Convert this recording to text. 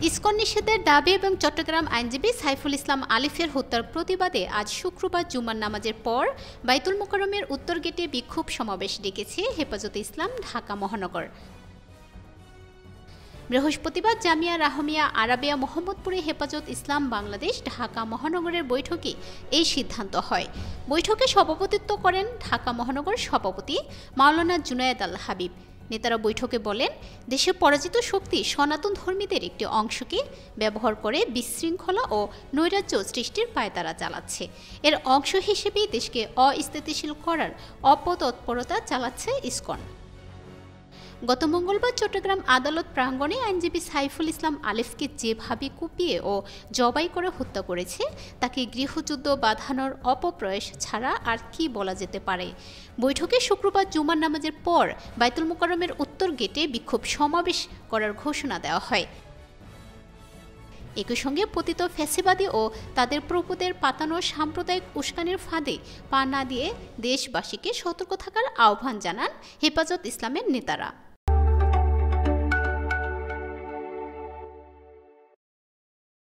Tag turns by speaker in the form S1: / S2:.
S1: ISKCON নিষেধের দাবি এবং চট্টগ্রাম আইনজীবী সাইফুল ইসলাম আলিফের হত্যার প্রতিবাদে আজ শুক্রবার জুমার নামাজের পর বাইতুল মোকাররমের উত্তর গেটে বিক্ষোভ সমাবেশ ডেকেছে হেফাজতে ইসলাম ঢাকা মহানগর। বৃহস্পতিবার জামিয়া রাহমিয়া আরাবিয়া মোহাম্মদপুরে হেফাজত ইসলাম বাংলাদেশ ঢাকা মহানগরের বৈঠকে এই সিদ্ধান্ত হয়। বৈঠকে সভাপতিত্ব করেন ঢাকা মহানগর সভাপতি মাওলানা জুনায়েদ আল হাবিব। নেতারা বৈঠকে বলেন, দেশে পরাজিত শক্তি সনাতন ধর্মীদের একটি অংশকে ব্যবহার করে বিশৃঙ্খলা ও নৈরাজ্য সৃষ্টির পায়তারা চালাচ্ছে। এর অংশ হিসেবেই দেশকে অস্থিতিশীল করার অপতৎপরতা চালাচ্ছে ইসকন। গত মঙ্গলবার চট্টগ্রাম আদালত প্রাঙ্গণে আইনজীবী সাইফুল ইসলাম আলিফকে যেভাবে কুপিয়ে ও জবাই করে হত্যা করেছে তাকে গৃহযুদ্ধ বাঁধানোর অপপ্রয়াস ছাড়া আর কি বলা যেতে পারে। বৈঠকে শুক্রবার জুমার নামাজের পর বাইতুল মোকাররমের উত্তর গেটে বিক্ষোভ সমাবেশ করার ঘোষণা দেওয়া হয়। একই সঙ্গে পতিত ফ্যাসিবাদী ও তাদের প্রভুদের পাতানো সাম্প্রদায়িক উস্কানির ফাঁদে পা না দিয়ে দেশবাসীকে সতর্ক থাকার আহ্বান জানান হেফাজত ইসলামের নেতারা।